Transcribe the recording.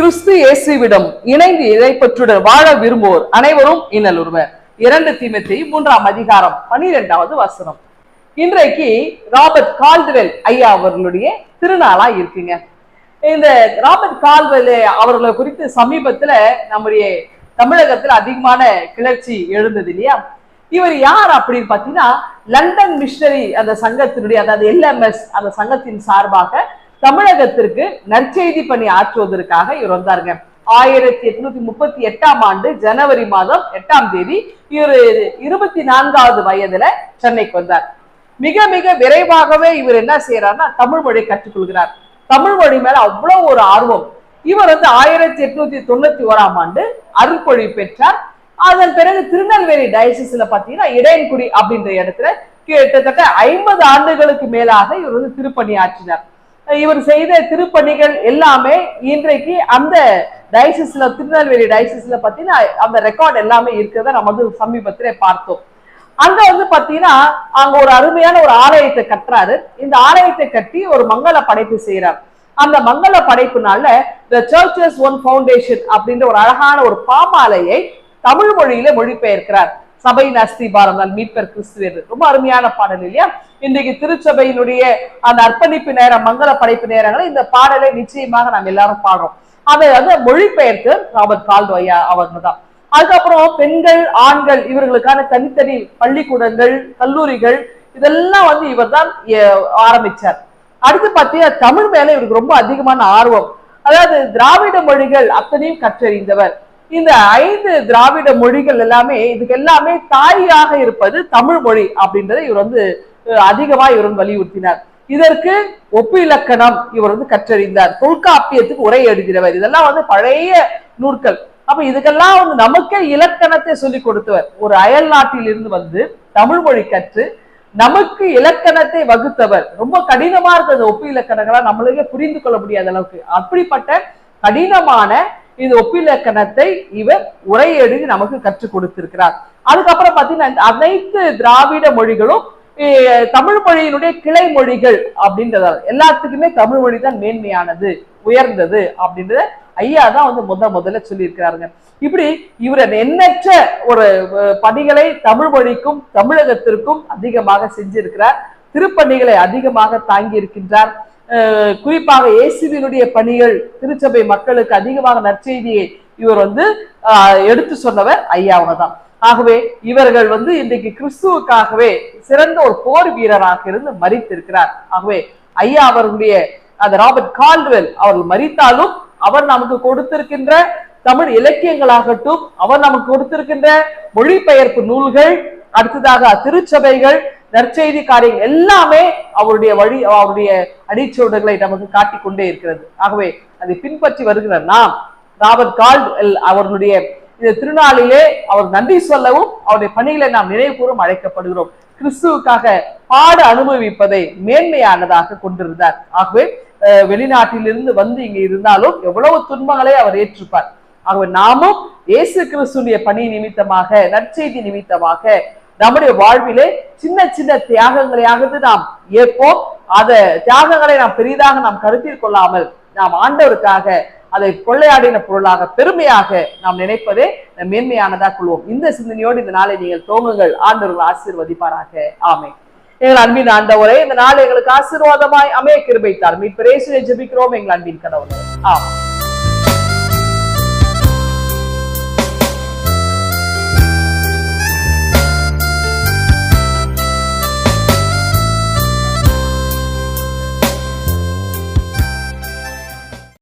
கிறிஸ்து இயேசுவிடம் இணைந்து இறைப்பற்றுடன் வாழ விரும்புவோர் அனைவரும் இன்னலுறுவர். 2 தீமோத்தேயு 3ஆம் அதிகாரம் 12வது வசனம். இன்றைக்கு ராபர்ட் கால்டுவெல் ஐயா அவர்களுடைய திருநாளா இருக்குங்க. இந்த ராபர்ட் கால்டுவெல் அவர்களை குறித்து சமீபத்துல நம்முடைய தமிழகத்துல அதிகமான கிளர்ச்சி எழுந்தது இல்லையா? இவர் யார் அப்படின்னு பாத்தீங்கன்னா, லண்டன் மிஷனரி அந்த சங்கத்தினுடைய, அதாவது LMS அந்த சங்கத்தின் சார்பாக தமிழகத்திற்கு நற்செய்தி பணி ஆற்றுவதற்காக இவர் வந்தாருங்க. 1838ஆம் ஆண்டு ஜனவரி மாதம் 8ஆம் தேதி இவர் 24வது வயதுல சென்னைக்கு வந்தார். மிக மிக விரைவாகவே இவர் என்ன செய்யறாருன்னா, தமிழ் மொழியை கற்றுக்கொள்கிறார். தமிழ் மொழி மேல அவ்வளவு ஒரு ஆர்வம். இவர் 1891ஆம் ஆண்டு அருள்பொழிவு பெற்றார். அதன் பிறகு திருநெல்வேலி டயசிஸ்ல பாத்தீங்கன்னா இடையன்குடி அப்படின்ற இடத்துல கிட்டத்தட்ட 50 ஆண்டுகளுக்கு மேலாக இவர் திருப்பணி ஆற்றினார். இவர் செய்த திருப்பணிகள் எல்லாமே இன்றைக்கு அந்த டயசிஸ்ல, திருநெல்வேலி டயசிஸ்ல பாத்தீங்கன்னா அந்த ரெக்கார்ட் எல்லாமே இருக்கிறத நம்ம சமீபத்திலே பார்த்தோம். அங்க பாத்தீங்கன்னா அங்க ஒரு அருமையான ஒரு ஆலயத்தை கட்டுறாரு. இந்த ஆலயத்தை கட்டி ஒரு மங்கள படைப்பு செய்யறார். அந்த மங்கள படைப்புனால தி சர்ச்சஸ் ஒன் ஃபவுண்டேஷன் அப்படின்ற ஒரு அழகான ஒரு பாமாலையை தமிழ் மொழியில மொழிபெயர்க்கிறார். சபையின் அஸ்திபாரம் மீட்பர் கிறிஸ்து. ரொம்ப அருமையான பாடல் இல்லையா? இன்றைக்கு திருச்சபையினுடைய அந்த அர்ப்பணிப்பு நேரம், மங்கள படைப்பு நேரங்களை இந்த பாடலை நிச்சயமாக நாம் எல்லாரும் பாடுறோம். அதை மொழிபெயர்த்து ராபர்ட் கால்டுவெல் ஐயா அவர்கள் தான். அதுக்கப்புறம் பெண்கள் ஆண்கள் இவர்களுக்கான தனித்தனி பள்ளிக்கூடங்கள், கல்லூரிகள் இதெல்லாம் இவர் தான் ஆரம்பிச்சார். அடுத்து பாத்தீங்கன்னா தமிழ் மேல இவருக்கு ரொம்ப அதிகமான ஆர்வம். அதாவது திராவிட மொழிகள் அத்தனையும் கற்றறிந்தவர். இந்த 5 திராவிட மொழிகள் எல்லாமே, இதுக்கு எல்லாமே தாயாக இருப்பது தமிழ் மொழி அப்படின்றத இவர் அதிகமா இவர் வலியுறுத்தினார். இதற்கு ஒப்பு இலக்கணம் இவர் கற்றறிந்தார். தொல்காப்பியத்துக்கு உரை எழுதினவர். இதெல்லாம் பழைய நூற்கள். அப்ப இதுக்கெல்லாம் நமக்கே இலக்கணத்தை சொல்லி கொடுத்தவர். ஒரு அயல் நாட்டில் இருந்து தமிழ் மொழி கற்று நமக்கு இலக்கணத்தை வகுத்தவர். ரொம்ப கடினமா இருக்கு ஒப்பு இலக்கணங்களா, நம்மளுக்கே புரிந்து கொள்ள முடியாத அளவுக்கு. அப்படிப்பட்ட கடினமான இந்த ஒப்பிலக்கணத்தை இவர் உரை எழுதி நமக்கு கற்றுக் கொடுத்திருக்கிறார். அதுக்கப்புறம் பாத்தீங்கன்னா அனைத்து திராவிட மொழிகளும் தமிழ் மொழியினுடைய கிளை மொழிகள் அப்படின்றதால எல்லாத்துக்குமே தமிழ் மொழி தான் மேன்மையானது, உயர்ந்தது அப்படின்றத ஐயா தான் முதல்ல சொல்லியிருக்கிறாருங்க. இப்படி இவர் எண்ணற்ற ஒரு பணிகளை தமிழ் மொழிக்கும் தமிழகத்திற்கும் அதிகமாக செஞ்சிருக்கிறார். திருப்பணிகளை அதிகமாக தாங்கி இருக்கின்றார். குறிப்பாக இயேசுவினுடைய பணிகள், திருச்சபை மக்களுக்கு அதிகமாக நற்செய்தியை இவர் எடுத்து சொன்னவர் ஐயாவை தான். ஆகவே இவர்கள் இன்றைக்கு கிறிஸ்துவுக்காகவே சிறந்த ஒரு போர் வீரராக இருந்து மரித்திருக்கிறார். ஆகவே ஐயா அவர்களுடைய அந்த ராபர்ட் கால்டுவெல் அவர்கள் மரித்தாலும் அவர் நமக்கு கொடுத்திருக்கின்ற தமிழ் இலக்கியங்களாகட்டும், அவர் நமக்கு கொடுத்திருக்கின்ற மொழிபெயர்ப்பு நூல்கள், அடுத்ததாக திருச்சபைகள், நற்செய்தி காரியங்கள் எல்லாமே அவருடைய அவருடைய அடிச்சோடுகளை நமக்கு காட்டிக் கொண்டே இருக்கிறது. ஆகவே அதை பின்பற்றி வருகிற நாம் ராபர்ட் கால்டுவெல் அவர்களுடைய இந்த திருநாளிலே அவர் நன்றி சொல்லவும், அவருடைய பணிகளை நாம் நினைவு கூறும் அழைக்கப்படுகிறோம். கிறிஸ்துவுக்காக பாட அனுபவிப்பதை மேன்மையானதாக கொண்டிருந்தார். ஆகவே வெளிநாட்டிலிருந்து இங்க இருந்தாலும் எவ்வளவு துன்பங்களை அவர் ஏற்றுப்பார். ஆகவே நாமும் இயேசு கிறிஸ்துடைய பணி நிமித்தமாக, நற்செய்தி நிமித்தமாக நம்முடைய வாழ்விலே சின்ன சின்ன தியாகங்களையாவது நாம் ஏற்போம். அந்த தியாகங்களை நாம் பெரிதாக நாம் கருத்தில் கொள்ளாமல் நாம் ஆண்டவருக்காக அதை கொள்ளையாடின பொருளாக பெருமையாக நாம் நினைப்பதே மேன்மையானதாக கொள்வோம். இந்த சிந்தனையோடு இந்த நாளை நீங்கள் தோங்குங்கள். ஆண்டவர்கள் ஆசீர்வதிப்பாராக. ஆமென். எங்கள் அன்பின் ஆண்டவரே, இந்த நாள் எங்களுக்கு ஆசீர்வாதமாய் அமைய கிருபை தாரும். மீட்பர் இயேசுவை ஜெபிக்கிறோம் எங்கள் அன்பின் கடவுளே. ஆமென்.